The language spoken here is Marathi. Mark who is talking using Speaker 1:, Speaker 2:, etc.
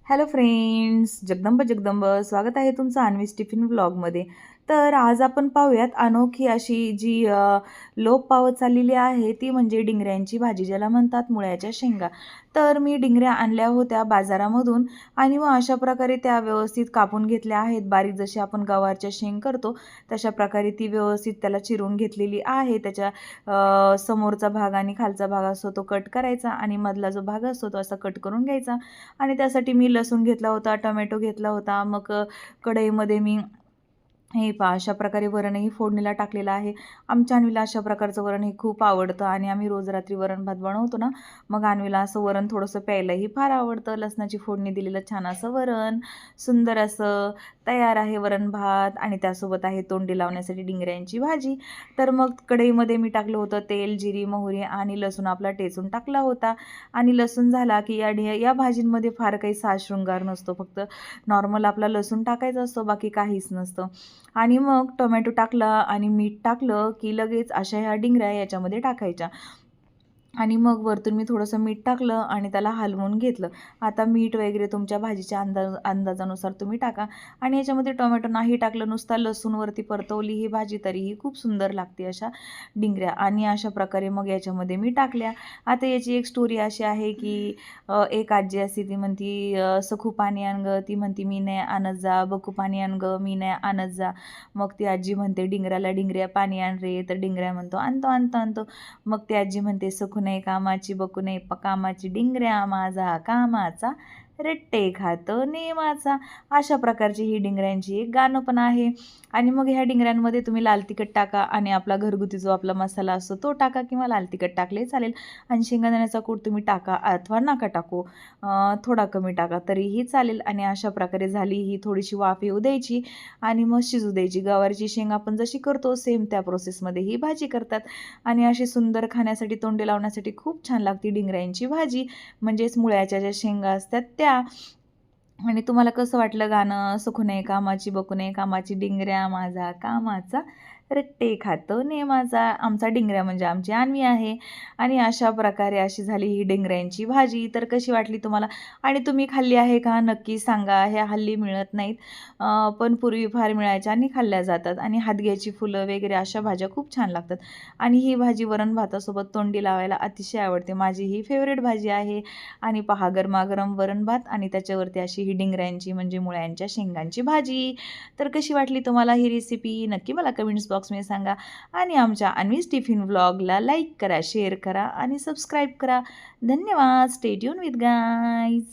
Speaker 1: हॅलो फ्रेंड्स, जगदंब जगदंब स्वागत आहे तुमचं अन्वीज टिफिन व्लॉगमध्ये. तर आज आपण पाहूयात अनोखी अशी जी लोप पावत चाललेली आहे ती म्हणजे डिंगऱ्यांची भाजी, ज्याला म्हणतात मुळ्याच्या शेंगा. तर मी डिंगऱ्या आणल्या होत्या बाजारामधून आणि मग अशा प्रकारे त्या व्यवस्थित कापून घेतल्या आहेत. बारीक जशी आपण गवारच्या शेंग करतो तशा प्रकारे ती व्यवस्थित त्याला चिरून घेतलेली आहे. त्याच्या समोरचा भाग आणि खालचा भाग असतो तो कट करायचा आणि मधला जो भाग असतो तो असा कट करून घ्यायचा. आणि त्यासाठी मी लसूण घेतला होता, टोमॅटो घेतला होता. मग कढईमध्ये मी हे पहा अशा प्रकारे वरणही फोडणीला टाकलेलं आहे. आमच्या अन्वीला अशा प्रकारचं वरण हे खूप आवडतं आणि आम्ही रोज रात्री वरण भात बनवतो ना, मग अन्वीला असं वरण थोडंसं प्यायलाही फार आवडतं. लसणाची फोडणी दिलेलं छान असं वरण, सुंदर असं तयार आहे वरण भात आणि त्यासोबत आहे तोंडी लावण्यासाठी डिंगऱ्यांची भाजी. तर मग कढईमध्ये मी टाकलं होतं तेल, जिरी, मोहरी आणि लसूण आपला ठेचून टाकला होता. आणि लसूण झाला की या भाजींमध्ये फार काही साज शृंगार नसतो, फक्त नॉर्मल आपला लसूण टाकायचा असतो, बाकी काहीच नसतं. आणि मग टोमॅटो टाकला आणि मीठ टाकलं की लगेच अशा ह्या डिंगऱ्या याच्यामध्ये टाकायच्या. आणि मग वरतून मी थोडंसं मीठ टाकलं आणि त्याला हलवून घेतलं. आता मीठ वगैरे तुमच्या भाजीच्या अंदाजानुसार तुम्ही टाका. आणि याच्यामध्ये टोमॅटो नाही टाकलं, नुसता लसूणवरती परतवली ही भाजी तरीही खूप सुंदर लागते अशा डिंगऱ्या. आणि अशा प्रकारे मग याच्यामध्ये मी टाकल्या. आता याची एक स्टोरी अशी आहे की एक आजी असते, ती म्हणती सखू पाणी आण गं, ती म्हणती मी नाही आणत जा, बकू पाणी आण गं, मी नाही आणत जा. मग ती आजी म्हणते डिंगऱ्याला डिंगऱ्या पाणी आण रे, तर डिंगऱ्या म्हणतो आणतो आणतो आणतो. मग ती आजी म्हणते सखू नाही कामाची, बकू नाही कामाची, डिंगऱ्या माझा कामाचा, रट्टे खातो नेमाचा. अशा प्रकारची ही डिंगऱ्यांची एक गाणं पण आहे. आणि मग ह्या डिंगऱ्यांमध्ये तुम्ही लाल तिखट टाका आणि आपला घरगुती जो आपला मसाला असतो तो टाका, किंवा लाल तिखट टाकले चालेल. आणि शेंगदाण्याचा कूट तुम्ही टाका अथवा नका टाकू, थोडा कमी टाका तरीही चालेल. आणि अशा प्रकारे झाली ही थोडीशी वाफ येऊ द्यायची आणि मग शिजू द्यायची. गवारची शेंग आपण जशी करतो सेम त्या प्रोसेसमध्ये ही भाजी करतात. आणि अशी सुंदर खाण्यासाठी तोंडी लावण्यासाठी खूप छान लागते डिंगऱ्यांची भाजी, म्हणजेच मुळ्याच्या ज्या शेंगा असतात त्या. आणि तुम्हाला कसं वाटलं गाणं? सुखू नये कामाची, बकू नये कामाची, डिंगऱ्या माझा कामाचा, रट्टे खातो नेमाचा. आमचा डिंगऱ्या म्हणजे आमची अन्वी आहे. आणि अशा प्रकारे अशी झाली ही डिंगऱ्यांची भाजी. तर कशी वाटली तुम्हाला? आणि तुम्ही खाल्ली आहे का? नक्की सांगा. ह्या हल्ली मिळत नाहीत, पण पूर्वी फार मिळायच्या आणि खाल्ल्या जातात. आणि हादग्याची फुलं वगैरे अशा भाज्या खूप छान लागतात. आणि ही भाजी वरण भातासोबत तोंडी लावायला अतिशय आवडते. माझी ही फेवरेट भाजी आहे. आणि पहा गरमागरम वरण भात आणि त्याच्यावरती अशी ही डिंगऱ्यांची म्हणजे मुळ्यांच्या शेंगांची भाजी. तर कशी वाटली तुम्हाला ही रेसिपी? नक्की मला कमेंट्स बॉक्समध्ये सांगा. आणि आमच्या अन्वीज टिफिन व्लॉगला लाईक करा, शेअर करा आणि सबस्क्राईब करा. धन्यवाद. Stay tune with guys.